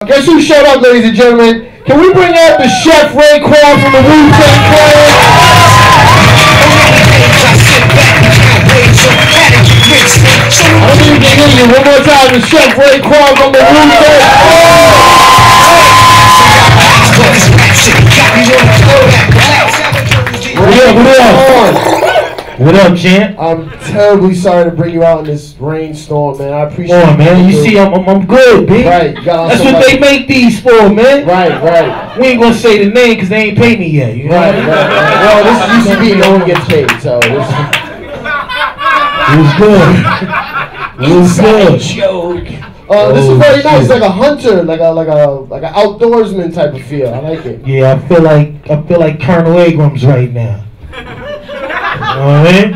Guess who showed up, ladies and gentlemen? Can we bring out the chef Raekwon from the Wu-Tang Clan? I don't think you can hear you. One more time, the chef Raekwon from the Wu-Tang Clan. What up, champ? I'm terribly sorry to bring you out in this rainstorm, man. I appreciate it. Oh, man, you see, I'm good, B. Right. That's what they make these for, man. Right. We ain't gonna say the name because they ain't paid me yet. You know right. Well, this used to be no one gets paid, so this. It was good. It was good. Joke. This is very nice. It's like a hunter, like an outdoorsman type of feel. I like it. Yeah, I feel like Colonel Abrams right now. You know what I mean?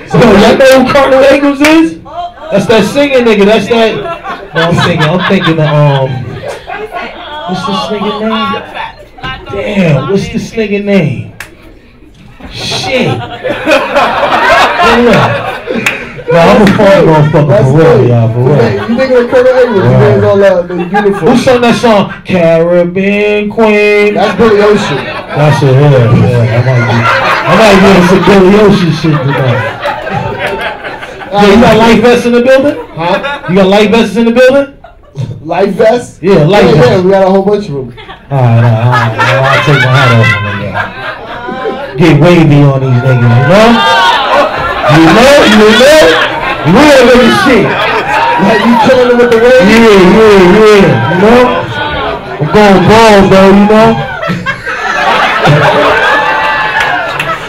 So y'all know who Colonel Abrams is? That's that singing nigga. That's that. No, I'm thinking of what's this nigga name? Damn, what's this nigga name? Shit. No, I'm a fun motherfucker for real, y'all, for real. You thinking of Colonel Abrams? You guys all the uniform. Who sung that song? Caribbean Queen. That's Billy Ocean. That's it, yeah. I might get some Billy Ocean shit tonight. Yeah, you got life vests in the building? Huh? You got life vests in the building? Life vests? Yeah, life vests. Yeah, we got a whole bunch of them. Alright, I'll take my hat off on that. Get wavy on these niggas, you know? You know? Real nigga shit. Like you killing them with the wave? Yeah. You know? I'm going bald though, you know?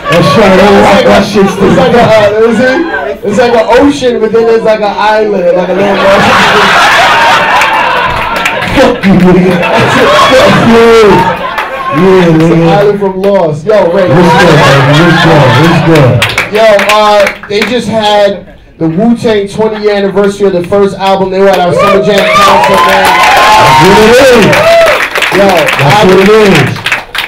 That's right, that shit's still it's like an ocean, but then there's like an island, like a little fuck you, nigga. Yeah, it's an nigga. island from Lost. Yo, Ray. What's good? Yo, they just had the Wu-Tang 20-year anniversary of the first album. They were at our Summer Jam concert, man. That's what it is. That's what it is.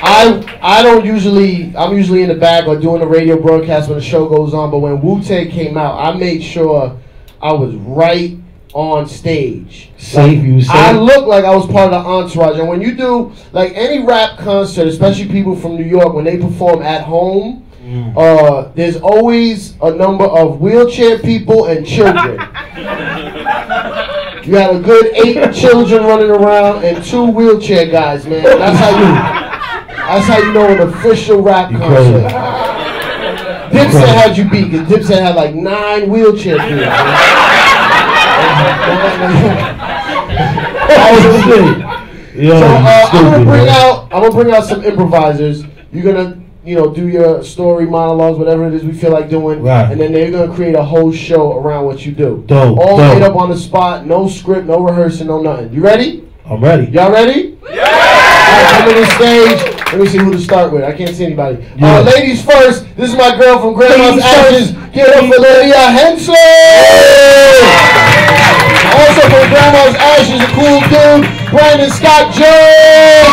I'm usually in the back or doing the radio broadcast when the show goes on, but when Wu-Tang came out, I made sure I was right on stage. I looked like I was part of the entourage. And when you do, like any rap concert, especially people from New York, when they perform at home, there's always a number of wheelchair people and children. You got a good 8 children running around and 2 wheelchair guys, man. That's how you know an official rap concert. Dipset had you beat, because Dipset had like 9 wheelchair people. I'm gonna bring out some improvisers. You're gonna, do your story, monologues, whatever it is we feel like doing, right. And then they're gonna create a whole show around what you do. All made up on the spot, no script, no rehearsing, no nothing. You ready? I'm ready. Y'all ready? Yeah! Alright, come to the stage. Let me see who to start with. I can't see anybody. Yeah. Ladies first. This is my girl from Grandma's Ashes. Give it up for Lydia Hensley! Also from Grandma's Ashes, a cool dude, Brandon Scott Jones!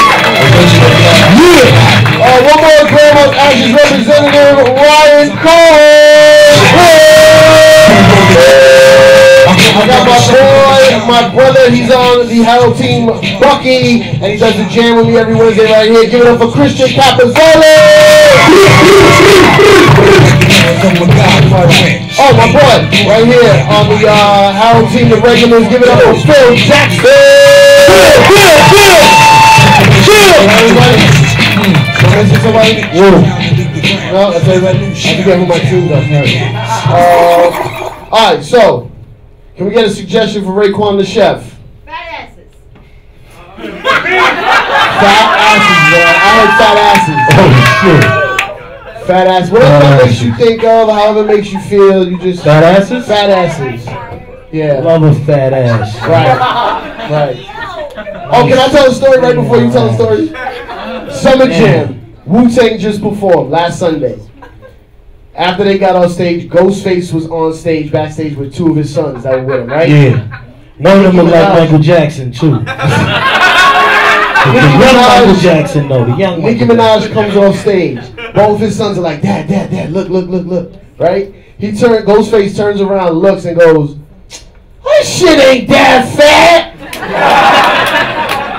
Yeah! One more Grandma's Ashes representative, Ryan Cole! I got my brother, he's on the Harold team, Bucky, and he does the jam with me every Wednesday right here. Give it up for Christian Capozzoli! Oh, my boy, right here on the Harold team, the regulars. Give it up for Phil Jackson! Somebody? No, that's everybody? I forget who my team does. Alright, so, can we get a suggestion for Raekwon the chef? Fat asses. Fat asses, man. I heard fat asses. Oh, shit. Fat ass. Whatever that makes you think of, however it makes you feel, you just... Fat asses? Fat asses. Yeah. Love a fat ass. Right. Oh, can I tell a story right before you tell a story? Summer Jam. Wu-Tang just performed last Sunday. After they got on stage, Ghostface was on stage, backstage with 2 of his sons that were with him, right? Yeah. One of them looked like Michael Jackson, too. The young Michael Jackson, though. The young Nicki Minaj comes off stage. Both his sons are like, Dad, look, right? Ghostface turns around, looks, and goes, This shit ain't that fat.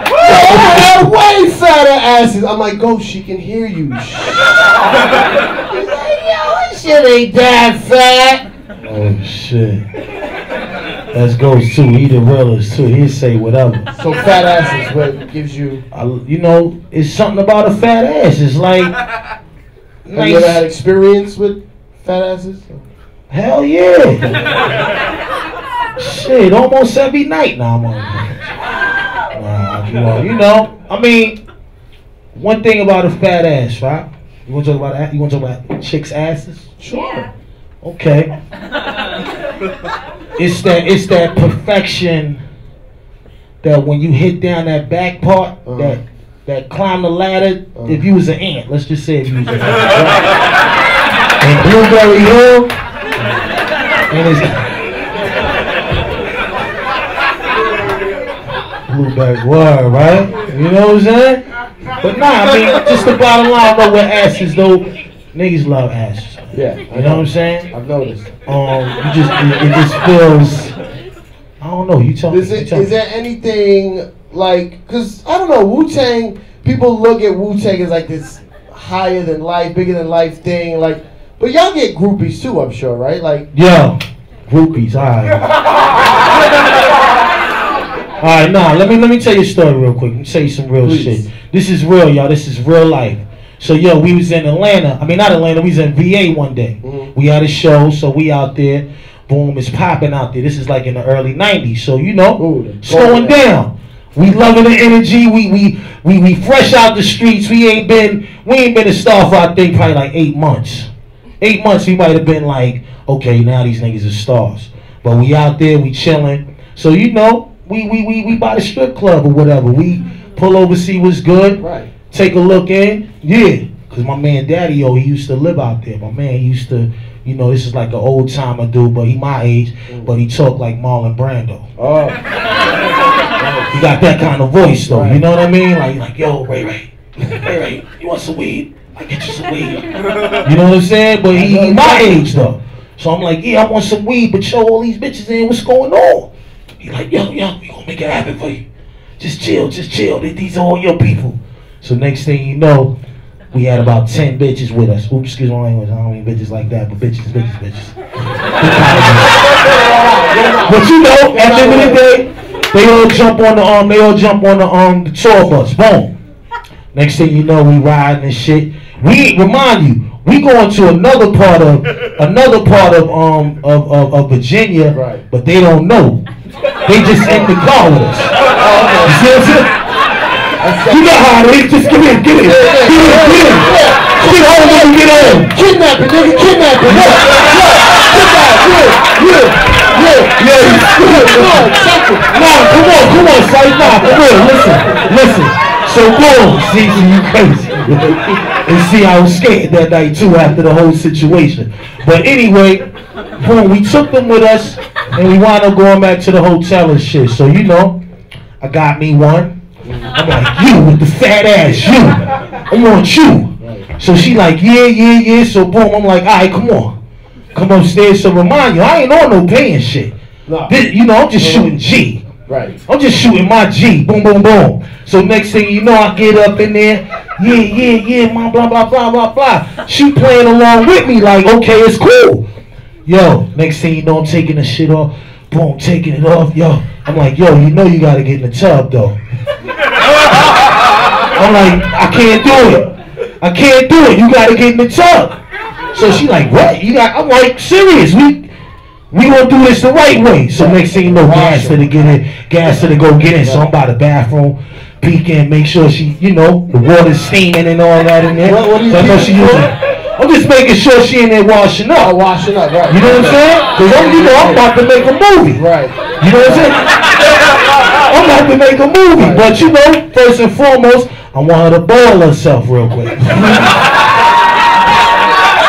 Yo, way fatter asses. I'm like, go, she can hear you. He's like, yo, this shit ain't that fat. Oh shit. Let's go too. He the realest too. He'll say whatever. So fat asses, what gives you? You know, it's something about a fat ass. It's like. Have you ever had experience with fat asses? Hell yeah. Shit, almost every night now. You know, I mean, one thing about a fat ass, right? You want to talk about You want to talk about chicks' asses? Sure. Yeah. Okay. It's that perfection that when you hit down that back part, that climb the ladder. If you was an ant, let's just say if you was an ant, right? And Blueberry Hill, and it's Blueberry word, right? You know what I'm saying? But nah, I mean, just the bottom line though with asses though, niggas love asses. Yeah, you know what I'm saying? I've noticed. It just feels. I don't know. You tell me. Is there anything like? Cause I don't know. Wu-Tang. People look at Wu-Tang as like this higher than life, bigger than life thing. Like, but y'all get groupies too, I'm sure, right? Like, yo, groupies. All right, nah. Let me tell you a story real quick. Let me tell you some real shit. This is real, y'all. This is real life. So yo, we was in Atlanta. I mean, not Atlanta. We was in VA one day. We had a show, so we out there. Boom, it's popping out there. This is like in the early '90s. So you know, it's going down. We loving the energy. We fresh out the streets. We ain't been a star for I think probably like 8 months. 8 months we might have been like, okay, now these niggas are stars. But we out there, we chilling. So you know, we by the strip club or whatever. We pull over, see what's good. Right. Take a look in, yeah. Cause my man Daddy, he used to live out there. My man used to, you know, this is like an old timer dude, but he my age, but he talk like Marlon Brando. Oh. He got that kind of voice though, you know what I mean? Like yo, Ray, you want some weed? I get you some weed. You know what I'm saying? But he my age though. So I'm like, yeah, I want some weed, but yo, all these bitches in, what's going on? He like, yo, we gonna make it happen for you. Just chill. These are all your people. So next thing you know, we had about 10 bitches with us. Oops, excuse my language. I don't mean bitches like that, but bitches. But you know, at the end of the day, they all jump on the tour bus. Boom. Next thing you know, we riding and shit. We remind you, we going to another part of Virginia, right. But they don't know. They just in the car with us. You see what I'm saying? You know how it is. Just get in. Get home when you get home. Kidnapping, nigga, kidnapping. Come on, son. Nah, for real. Listen. So boom, see you crazy. And see, I was skating that night too after the whole situation. But anyway, boom, we took them with us, and we wound up going back to the hotel and shit. So you know, I got me one. I'm like, you with the fat ass, you. I want you. So she like, yeah. So boom, I'm like, all right, come on. Come upstairs. So remind you, I ain't on no paying shit. This, you know, I'm just shooting G. Right. I'm just shooting my G. Boom. So next thing you know, I get up in there. Yeah, blah. She playing along with me like, okay, it's cool. Yo, next thing you know, I'm taking the shit off. Boom, taking it off. Yo, I'm like, yo, you know you gotta get in the tub though. I'm like, I can't do it. You gotta get in the tub. So she like, what? I'm like, serious. We gonna do this the right way. So next thing you know, gas to go get in. So I'm by the bathroom, peek in, make sure she, you know, the water's steaming and all that in there. What are you I'm just making sure she in there washing up. Washing up, right. You know what I'm saying? Because I'm about to make a movie. Right. You know what I'm saying? I'm about to make a movie. Right. But you know, first and foremost, I want her to boil herself real quick.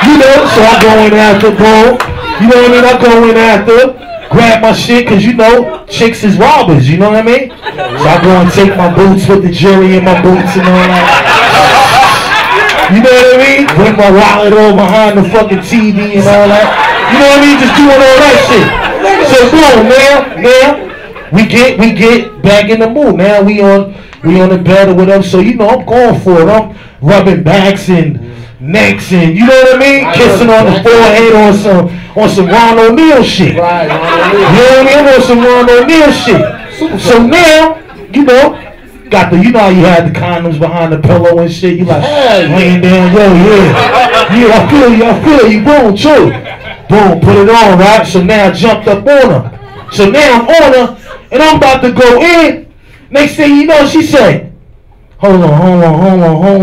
You know, so I go in after boom. You know what I mean? I go in after, grab my shit, because you know, chicks is robbers, you know what I mean? So I go and take my boots with the jury in my boots and all that. You know what I mean? Bring my wallet over behind the fucking TV and all that. You know what I mean? Just doing all that shit. So boom, now we get back in the mood. Now we on the bed or whatever. So you know I'm going for it. I'm rubbing backs and necks and you know what I mean, kissing on the forehead on some Ron O'Neal shit. Right, you know what I mean? On some Ron O'Neal shit. So now you know. Got the, you know how you had the condoms behind the pillow and shit. You like laying down, yo, yeah, I feel you, boom, too, boom, put it on, right? So now I jumped up on her. So now I'm on her, and I'm about to go in. Next thing you know, she said, hold on. Oh, no, what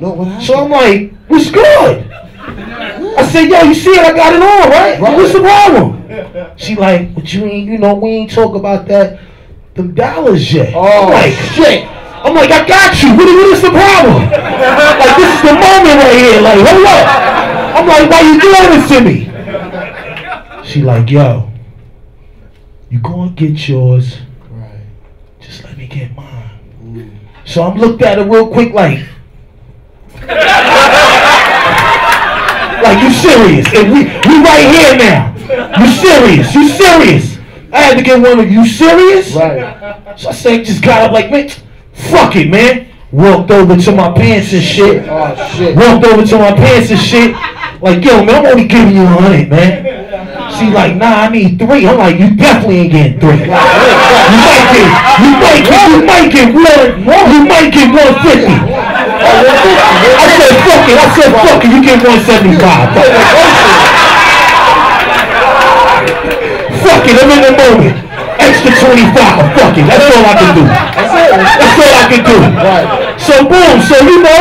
happened? So I'm like, what's good? I said, yo, you see it? I got it on, right? What's the problem? She like, but you ain't, you know, we ain't talk about that. Them dollars yet. Oh, I'm like, shit. I'm like, I got you. What is the problem? Like, this is the moment right here. Like, hold up. I'm like, why you doing this to me? She like, yo, you gonna get yours. Right. Just let me get mine. So I'm looked at it real quick like, like you serious? And we right here now. You serious? I had to get one of you serious? Right. So I said, just got up like, man, fuck it, man. Walked over to my pants and shit. Oh, shit. Walked over to my pants and shit. Like, yo, man, I'm only giving you 100, man. She like, nah, I need 3. I'm like, you definitely ain't getting 3. You might get 150. I said, fuck it, you get 175. Fuck it, I'm in the moment. Extra 25, fuck it, that's all I can do. That's all I can do. Right. So boom, so you know,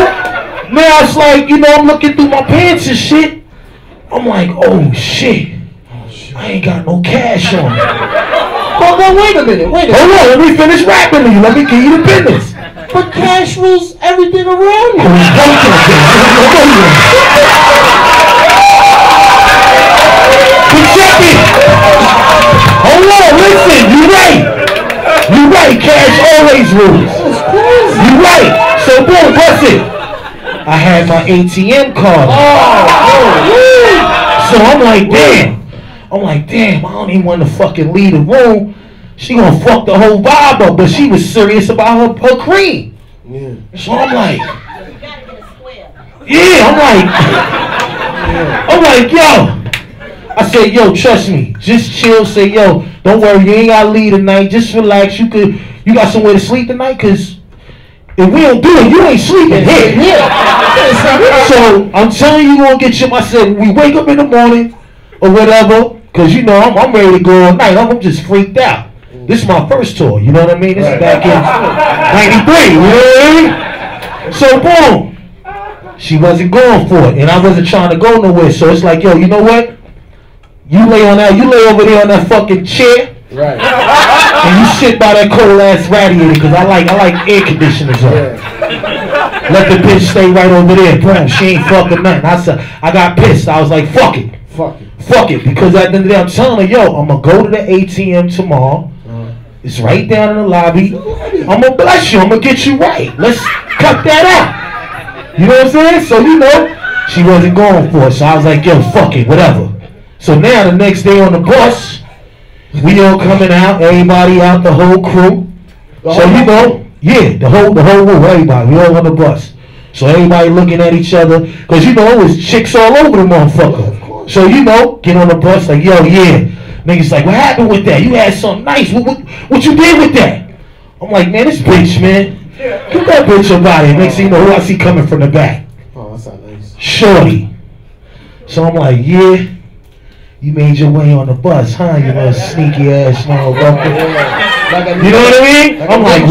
now it's like, you know, I'm looking through my pants and shit. I'm like, oh shit, I ain't got no cash on me. Hold on, wait a minute. Hold on, let me finish rapping to you. Let me give you the business. But cash rules everything around you. Hold on, listen, you right, cash always rules. You right, so boom, what's it? I had my ATM card. So I'm like, damn, I don't even want to fucking leave the room. She gonna fuck the whole vibe up, but she was serious about her cream. Yeah. So I'm like, I'm like, yo. I said, yo, trust me, just chill. Say, yo, don't worry, you ain't gotta leave tonight. Just relax. You got somewhere to sleep tonight, cause if we don't do it, you ain't sleeping here. So I'm telling you, gonna get you. I said, we wake up in the morning or whatever, cause you know I'm ready to go all night. I'm just freaked out. This is my first tour. You know what I mean? This is back in '93. You know what I mean? So boom, she wasn't going for it, and I wasn't trying to go nowhere. So it's like, yo, you know what? You lay over there on that fucking chair, right? And you sit by that cold ass radiator, because I like air conditioners on. Yeah. Let the bitch stay right over there, bro. She ain't fucking nothing. I got pissed. I was like, fuck it, because at the end of the day, I'm telling her, yo, I'm gonna go to the ATM tomorrow. It's right down in the lobby. I'm gonna bless you. I'm gonna get you right. Let's cut that out. You know what I'm saying? So you know, she wasn't going for it. So I was like, yo, fuck it, whatever. So now the next day on the bus, we all coming out, everybody out, the whole crew. So you know, yeah, the whole room, everybody, we all on the bus. So everybody looking at each other, cause you know it was chicks all over the motherfucker. So you know, get on the bus like, yo, yeah. Niggas like, what happened with that? You had something nice. What you did with that? I'm like, man, this bitch, man. Get that bitch up out here. Next thing you know, who I see coming from the back? Oh, that's not nice. Shorty. So I'm like, yeah. You made your way on the bus, huh? You little sneaky ass motherfucker. You know what I mean? I'm like,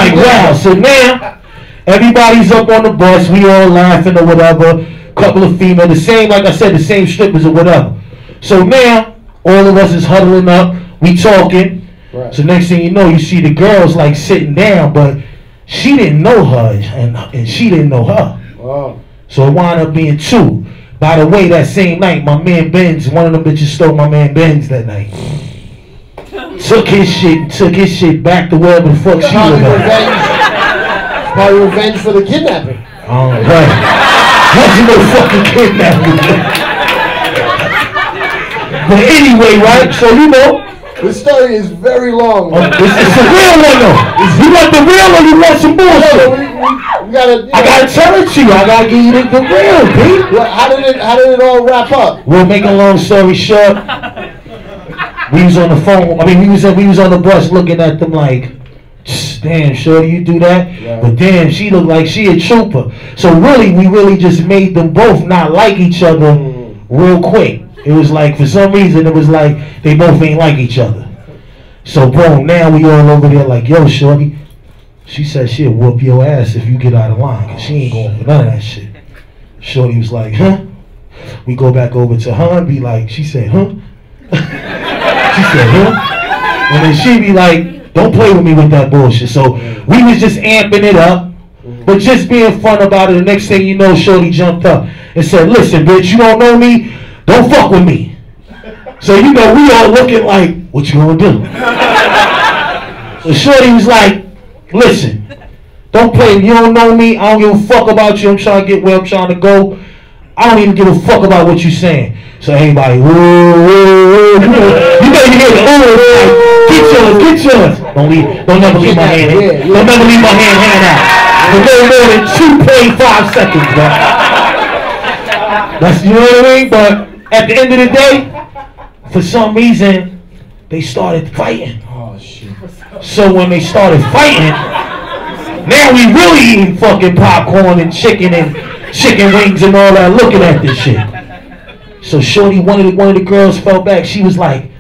wow. So now, everybody's up on the bus. We all laughing or whatever. Couple of female, the same, like I said, the same strippers or whatever. So now, all of us is huddling up. We talking. Right. So next thing you know, you see the girls like sitting down, but she didn't know her, and she didn't know her. Wow. So it wound up being 2. By the way, that same night, my man Benz, one of them bitches stole my man Benz that night. Took his shit back to wherever the fuck she was at. Probably revenge for the kidnapping. Oh, right. Wasn't no fucking kidnapping. But anyway, right? So you know. This story is very long. It's a real one though. You want the real or you want some bullshit? We gotta, I gotta tell it to you. I gotta give you the real, Pete. Well, how did it all wrap up? We'll make a long story short. We was on the phone. I mean, we was on the bus looking at them like, damn, shorty, you do that? Yeah. But damn, she looked like she a trooper. So really, we really just made them both not like each other real quick. It was like, for some reason, it was like they both ain't like each other. So boom, now we all over there like, yo, shorty, she said she'll whoop your ass if you get out of line, cause she ain't going for none of that shit. Shorty was like, huh? We go back over to her and be like, she said, huh? She said, huh? And then she be like, don't play with me with that bullshit. So we was just amping it up, but just being fun about it. The next thing you know, shorty jumped up and said, listen, bitch, you don't know me? Don't fuck with me. So you know, we all looking like, what you gonna do? So shorty was like, listen, don't play. You don't know me. I don't give a fuck about you. I'm trying to get where I'm trying to go. I don't even give a fuck about what you saying. So everybody, woo, woo, woo. You know you hear the ooh, like, get yours. Don't never leave my hand. Don't never leave my hand out. For no more than 2.5 seconds, bro. That's, you know what I mean? But at the end of the day, for some reason, they started fighting. Oh shit! So when they started fighting, now we really eating fucking popcorn and chicken wings and all that, looking at this shit. So shorty, one of the girls fell back. She was like,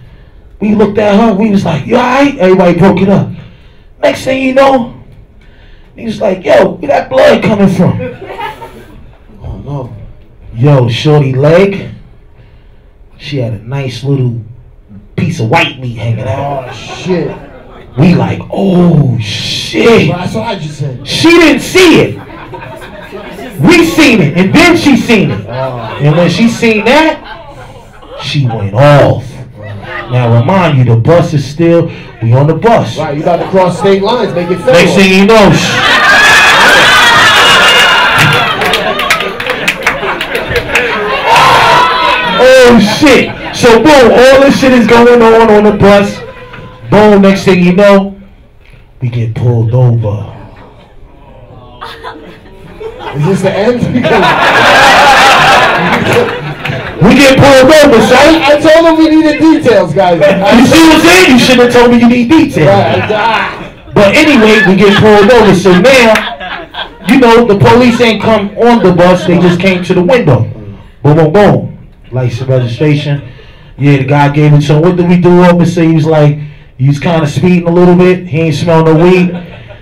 we looked at her, we was like, you alright? Everybody broke it up. Next thing you know, he was like, yo, where that blood coming from? Oh no. Yo, shorty leg, she had a nice little piece of white meat hanging out. Oh shit. We like, oh shit. That's what I just said. She didn't see it. We seen it, and then she seen it. And when she seen that, she went off. Now remind you, the bus is still, we on the bus. Right, you got to cross state lines, make it fair. Next thing you know, oh shit. So boom, all this shit is going on the bus. Boom, next thing you know, we get pulled over. Is this the end? We get pulled over, son. I told him we needed details, guys. You see what I'm saying? You should have told me you need details. Right. But anyway, we get pulled over. So now, you know, the police ain't come on the bus. They just came to the window. Boom, boom, boom. License, registration. Yeah, the guy gave it to him. What did we do, officer? He was like, he was kind of speeding a little bit. He ain't smell no weed.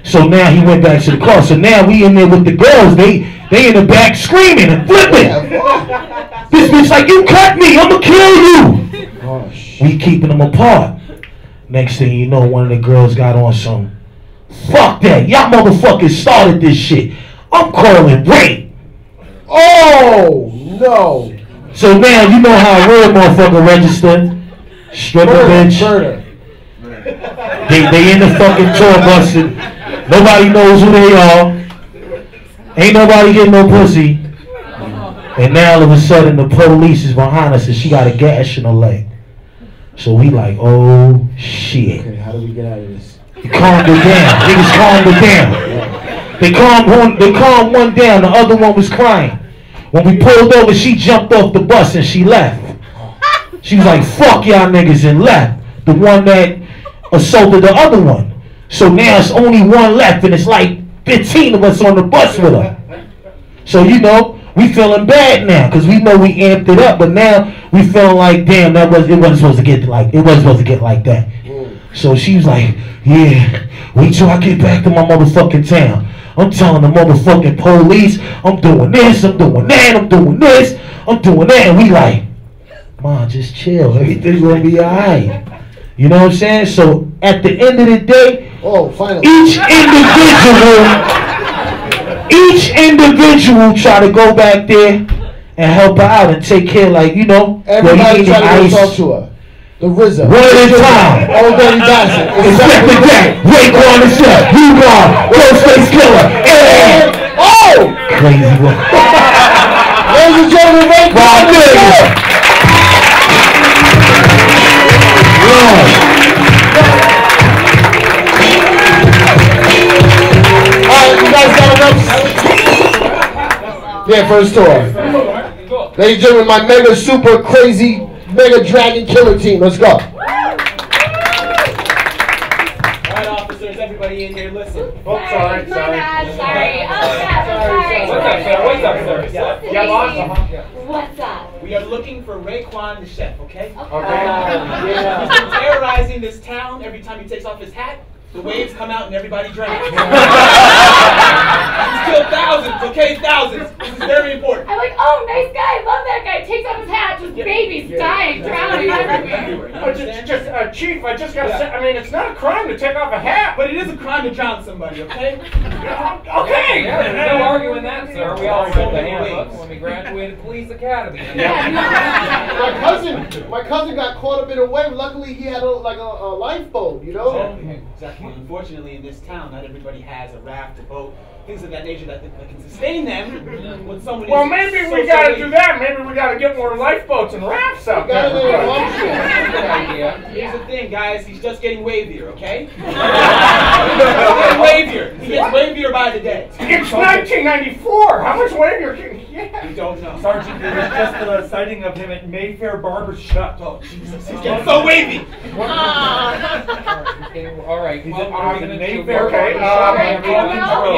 So now he went back to the car. So now we in there with the girls. They in the back screaming and flipping. This bitch like, you cut me, I'ma kill you. Oh, We keeping them apart. Next thing you know, one of the girls got on some, fuck that, y'all motherfuckers started this shit. I'm calling rape. Oh, no. So now you know how a real motherfucker registered. Stripper bitch. Murder. They in the fucking tour bus and nobody knows who they are. Ain't nobody getting no pussy. And now all of a sudden the police is behind us and she got a gash in her leg. So we like, oh shit. Okay, how do we get out of this? Calmed her down. Niggas calmed her down. They calmed one down, the other one was crying. When we pulled over, she jumped off the bus and she left. She was like, fuck y'all niggas, and left. The one that assaulted the other one. So now it's only one left and it's like 15 of us on the bus with her. So you know, we feeling bad now because we know we amped it up, but now we feeling like, damn, it wasn't supposed to get like that. So she was like, yeah, wait till I get back to my motherfucking town. I'm telling the motherfucking police, I'm doing this, I'm doing that, I'm doing this, I'm doing that, and we like, man, just chill, everything's gonna be alright. You know what I'm saying? So at the end of the day, each individual try to go back there and help her out and take care, like, you know, everybody try to talk to her. The RZA. One at a time. All Dirty Bastard. Inspector Jack. Raekwon the Chef. Hugon. Ghostface Killer. And oh! Crazy one. Ladies and gentlemen, Raekwon the Chef. Alright, you guys got enough? Yeah, first tour. Ladies and gentlemen, my mega super crazy mega dragon killer team. Let's go. Alright, officers, everybody in here, listen. Oh, sorry. What's up, sir? Yeah, boss. What's up? We are looking for Raekwon, the chef, okay? Okay. He's been terrorizing this town. Every time he takes off his hat, the waves come out and everybody drowns. He's killed thousands, okay? Thousands. This is very important. I'm like, oh, nice guy, love that guy. Takes off his hat, just babies dying, drowning everywhere. Chief, I just gotta say, I mean, it's not a crime to take off a hat. But it is a crime to drown somebody, okay? Okay. Yeah, there's no arguing that, sir. We all read the handbooks when we graduated police academy. My cousin got caught up in a wave. Luckily, he had a lifeboat, you know? Exactly. Unfortunately, in this town, not everybody has a raft, a boat, things of that nature that can sustain them when someone Well, is maybe so we gotta weak. do that. Maybe we gotta get more lifeboats and rafts out there. Here's the thing, guys. He's just getting wavier, okay? He's getting wavier. He gets wavier by the day. It's 1994. How much wavier can he get? We don't know. Sergeant, there was just a sighting of him at Mayfair Barber Shop. Oh, Jesus. He's getting so wavy. All right. What are we gonna do? Mayfair. Okay. We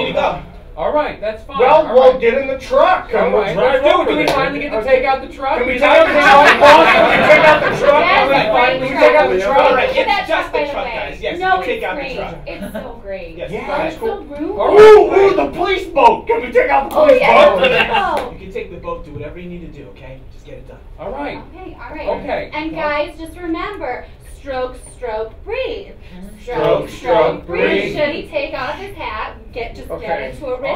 need to go. All right, that's fine. Well, All we'll right. get in the truck and All we'll right, drive let's do it. over Do we there. finally get to take out the truck? Can we take out the truck, boss? Can we take out the truck? Yes, Can we great finally truck. take out the truck? All right, Look at that it's just by the the truck, way. guys. Yes, No, you take it's out the great. truck. It's so great. Yes, Yeah, Oh, guys. it's so rude. Ooh, the police boat. Can we take out the Oh, police yeah. boat? You can take the boat, do whatever you need to do, okay? Just get it done. All right. Okay, all right. Okay. And guys, just remember, stroke, stroke, breathe. Stroke, stroke, breathe. Should he take off his hat, get into a rhythm. All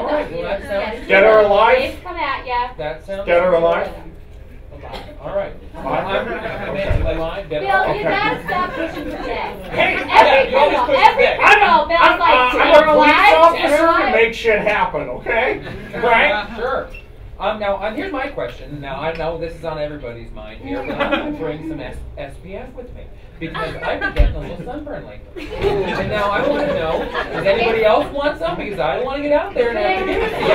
right, well, You know, that just sounds- into Get a her rhythm. alive? Waves come at ya. That sounds. Get her alive? All right. I'm alive. Bill, you gotta stop pushing for Jay. Hey, Every you always girl, push every back. girl, Bill's I'm like, a "Take her police alive, officer take her to alive." make shit happen, okay? Right? Sure. Now, here's my question. Now, I know this is on everybody's mind here, but I'm going to bring some SPF with me. Because I've been getting a little sunburn lately. And now I want to know, does anybody else want some? Because I don't want to get out there and have to give it to you.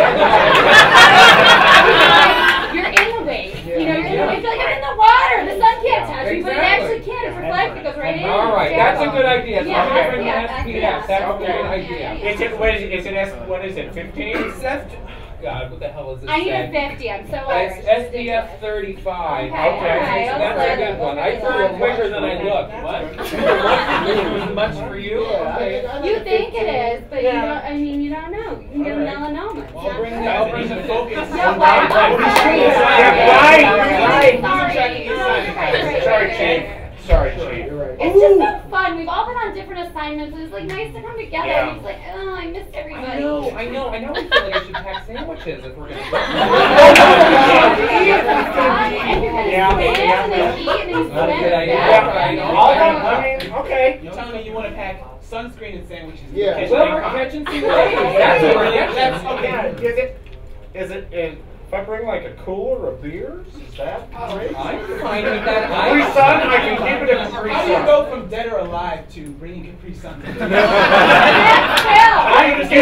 You're in the wave. You know, you're in the wave. You're like, I'm in the water. The sun can't touch me, but it actually can. It's reflected. It goes right in. All right, that's a good idea. So Yeah, I'm going to bring the yeah, SPF. That's a good idea. What is it, 15? God, what the hell is this? I need a thing? 50. I'm so It's Irish. SPF 35. Okay, all right, That's a good one. I threw it quicker than I looked. What? Much for you? Okay. You think it is, but you don't. I mean, you don't know. You can get All right. melanoma. It's I'll not bring fair. the- I'll bring the focus. No, why? I'm sorry. Sorry, Chief. Sorry, Chief. It's just so fun. We've all been on different assignments. It's like nice to come together. Yeah. And it's like, oh, I missed everybody. I know. I feel like I should pack sandwiches if we're going to go. And you're gonna Yeah, swim yeah. and then eat and then swim. Not a good idea. Yeah. Right. I mean, okay. You're telling me you want to pack sunscreen and sandwiches? Yeah. Well, we're catching some waves. That's what we're catching. Okay. Is it if I bring like a cooler of beers? Is that great? I'm fine with that. Capri Sun? I can keep it a Capri How do you Sun. go from dead or alive to bringing Capri Sun? You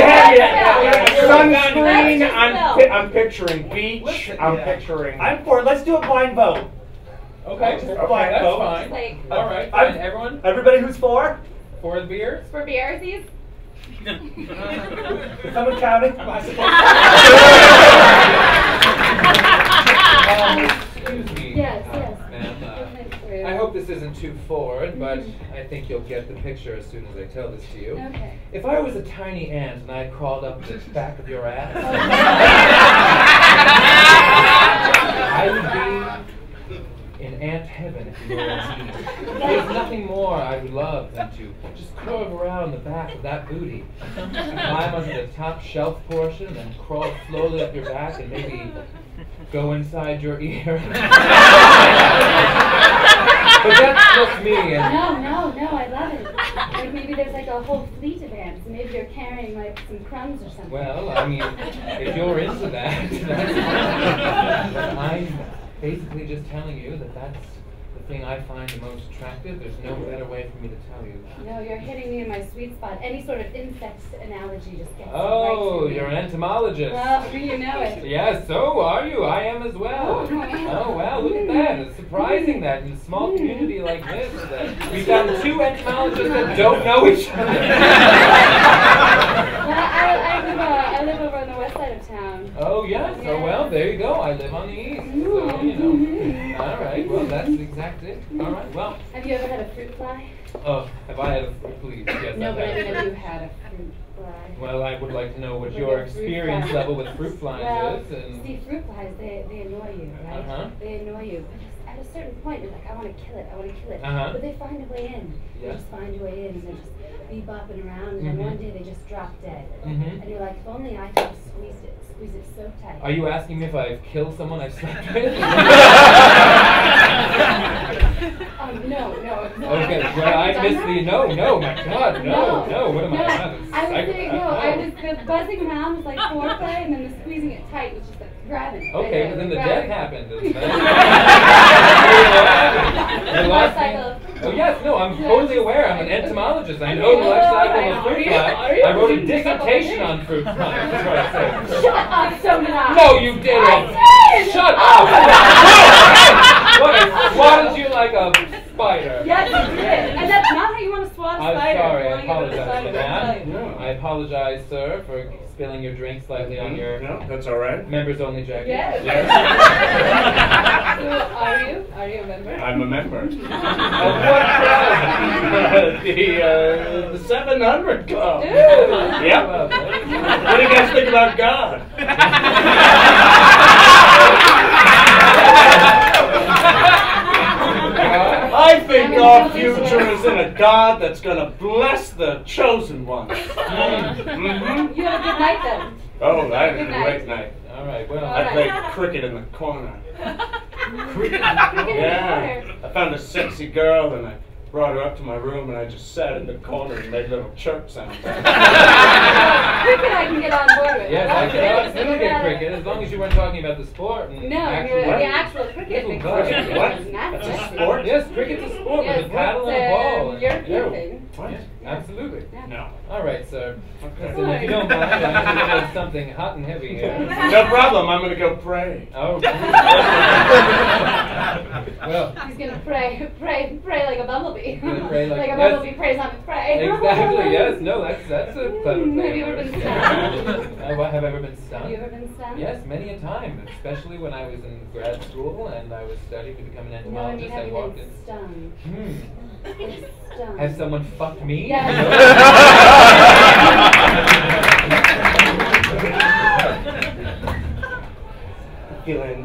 have sunscreen. I'm picturing beach. I'm picturing. I'm for it. Let's do a blind vote. Okay. Okay. That's fine. Like, All right. Fine. Everyone Everybody who's for? for the beers? for BRCs? Someone counting? Excuse me. Yes, yes. Ma'am, I hope this isn't too forward, but I think you'll get the picture as soon as I tell this to you. Okay. If I was a tiny ant and I crawled up the back of your ass, I would be in ant heaven if you were in me. There's nothing more I would love than to just curve around the back of that booty, climb under the top shelf portion, and then crawl slowly up your back and maybe go inside your ear. But that's just me. And No, I love it. Like maybe there's like a whole fleet of ants. Maybe you're carrying like some crumbs or something. well, I mean, if you're into that, that's fine. But I'm basically just telling you that that's the thing I find the most attractive. There's no better way for me to tell you that. No, you're hitting me in my sweet spot. Any sort of insect analogy just gets Oh, right to me. you're an entomologist. Well, you know it. Yes, so are you. I am as well. Oh, wow, look at that. It's surprising that in a small community like this, that we found two entomologists that don't know each other. Well, I live over on the west side of town. Oh, yes. Oh, well, there you go. I live on the east. So, you know. All right. Well, that's the exact it. All right. Well. Have you ever had a fruit fly? Oh, have I had a fruit? Please, yes. No, I've but I had mean, a have you fruit. had a fruit fly? Well, I would like to know what Like your a fruit experience fly. level with fruit flies Well, is. And see, fruit flies, they annoy you, right? Uh-huh. They annoy you. But just at a certain point, you're like, I want to kill it, I want to kill it. Uh-huh. But they find a way in. They Yeah. just find a way in, and they just be bopping around, and then one day they just drop dead. Mhm. And you're like, if only I could have squeeze it so tight. Are you asking me if I've killed someone I've slept with? No. Okay, well, I missed the no, my God, no, what am I? I was saying, no, I was the buzzing around was like foreplay, and then the squeezing it tight was just like grabbing. Okay, but then the grabbing. death happened. You Life lost me. cycle. Oh yes, no, I'm totally aware. I'm an entomologist. I know the life cycle of fruit fly. I wrote a dissertation on fruit flies. That's what I said. Shut up, so did I. No, you didn't. I did. Shut up. What? I swatted you like a spider. Yes, you did. And that's not how you want to swat a I'm spider. sorry. I Throwing it at a apologize spider, for that's that. right. I apologize, sir, for spilling your drink slightly on your No, that's all right. members only jacket. Yes. So, are you a member? I'm a member. Of what club? The 700 Club. Ooh. Yep. Club, eh? What do you guys think about God? I think our future is in a God that's gonna bless the chosen ones. Mm-hmm. You have a good night then. Oh, I had a Good great night. All right. Well, I played cricket in the corner. Cricket Yeah. I found a sexy girl and I brought her up to my room and I just sat in the corner and made little chirp sounds. Cricket I can get on board with. yes, I could absolutely get Cricket. cricket as long as you weren't talking about the sport. And No, actual the actual cricket. Little Cricket cricket. is What? massive. That's a sport? Yes, cricket's a sport Yes, with a paddle and a ball. and- European Yeah. thing. What? Yeah, absolutely. No. All right, sir. Okay. Listen, if you don't mind, I'm going to do something hot and heavy here. No problem, I'm gonna go pray. Oh. Well, He's gonna pray like a bumblebee. Gonna pray like- a yes. bumblebee prays on its prey. exactly. Yes. No. That's a clever thing. Have you ever been stung? Have I ever been stung? Have you ever been stung? Yes, many a time, especially when I was in grad school and I was studying to become an No, I mean, entomologist. have I you walked been in. stung? Hmm. Stung. Has someone fucked me? Yes. Feeling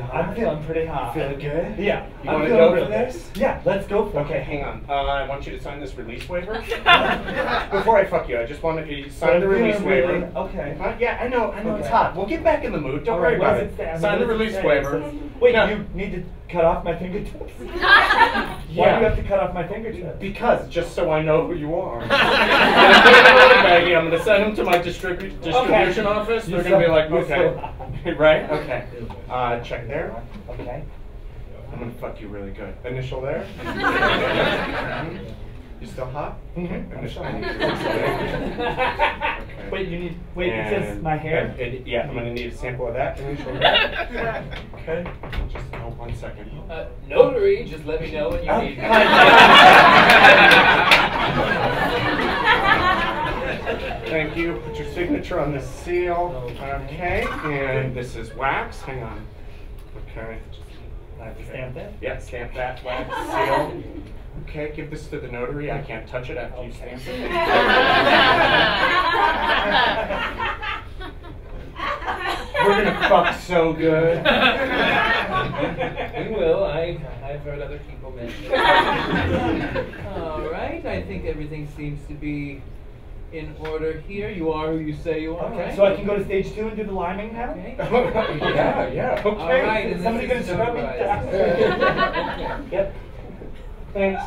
hot. I'm feeling pretty hot. Feeling good? Yeah. You I'm wanna feeling go real for good. this? Yeah, let's go for Okay, it. hang on. I want you to sign this release waiver. Before I fuck you, I just want to sign the release waiver. Okay. Yeah, I know it's Okay. hot. We'll get back in the mood. Don't All worry right, what about does it. it say? Sign the What does it release say? waiver. It says- Wait, No. you need to cut off my fingertips? Why do you Yeah. have to cut off my fingertips? Because, just so I know who you are. I'm gonna put it in a little baggie. I'm gonna send them to my distribution office. They're gonna be like, okay, right? Okay. Check there. Okay. I'm gonna fuck you really good. Initial there. Mhm. You still hot? Mhm. Initial. I'm Okay. Wait, it says my hair? Yeah, I'm gonna need a sample of that. Initial there. Okay. Just hold 1 second. Notary, just let me know when you need me. Thank you. Put your signature on the seal. Okay. And this is wax. Hang on. Okay. I have to stamp that? Yeah, stamp that wax seal. Okay, give this to the notary. I can't touch it after you stamp it. We're gonna fuck so good. We will. I've heard other people mention. All right. I think everything seems to be in order here. You are who you say you are. Okay. So I can go to stage 2 and do the liming now? Okay. Yeah. Okay. All right. And Somebody this gonna is scrub me supervised. down? Yep. Thanks.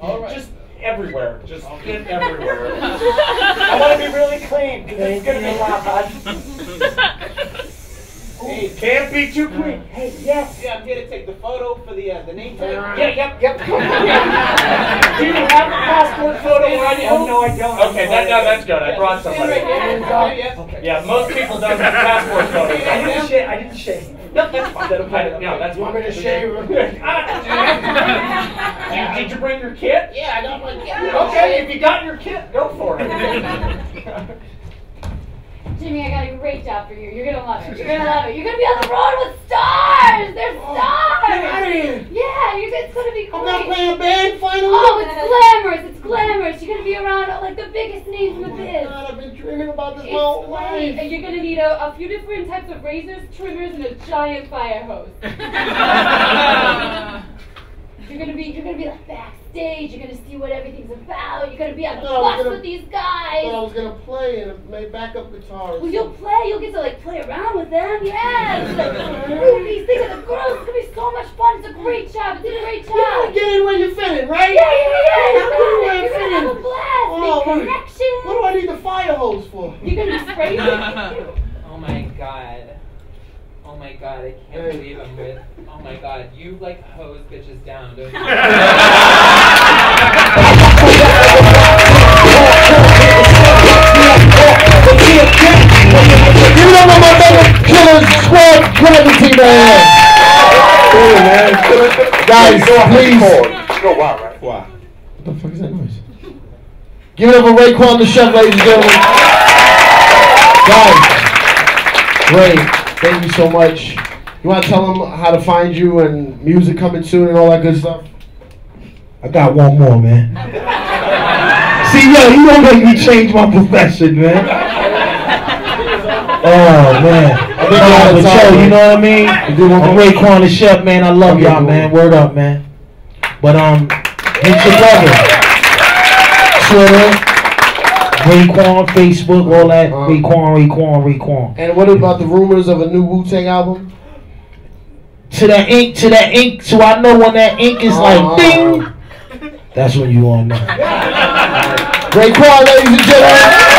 All right. Just everywhere. Just get everywhere. I want to be really clean because it's going to be a lot, bud. Hey, Can't be too quick. Hey, yes. yeah, I'm here to take the photo for the name tag. Yeah, yep. Do you have a passport photo on you? Oh, no, I don't. Okay, that's good. I brought somebody. Okay. Yeah, most people don't have passport photos. I didn't shave. No, that's fine. Yeah, that's You want me fine. to shave? Did you bring your kit? Yeah, I got my kit. Okay, if you got your kit, go for it. Jimmy, I got a great job for you. You're gonna love it. You're gonna love it. You're gonna be on the road with stars. There's stars. Get out of here. Yeah, it's gonna be I'm not great. playing a band finally. Oh, it's glamorous. It's glamorous. You're gonna be around like the biggest names in the biz. God, I've been dreaming about this my It's whole great. life. And you're gonna need a few different types of razors, trimmers, and a giant fire hose. You're gonna be like backstage. You're gonna see what everything's about. You're gonna be on the bus with these I guys. thought I was gonna play and play backup guitar. Well, you'll play. You'll get to like play around with them. Yes. Movies, think of the girls. It's gonna be so much fun. It's a great job. It's a great You gotta job. get in where you fit in, right? Yeah. You're You're gonna have a blast. Oh, Make what connections. do I need the fire hose for? You're gonna be sprayed. Oh my god. Oh my god, I can't believe I'm with. Oh my god, you like hose bitches down, don't you? You don't know my brother Killer Squad Gravity, man. Guys, please. Go wild, right? What the fuck is that noise? Give it up for Raekwon the Chef, ladies and gentlemen. Guys, Ray, thank you so much. You want to tell them how to find you and music coming soon and all that good stuff? I got one more, man. See, yo, you don't make me change my profession, man. Oh, man. But yo, you know what I mean? I'm Raekwon the Chef, man. I love y'all, man. Word up, man. But, hit your brother. Twitter, Raekwon, Facebook, all that. Raekwon. And what about the rumors of a new Wu-Tang album? To that ink, so I know when that ink is like ding. That's when you on, man. Raekwon, ladies and gentlemen.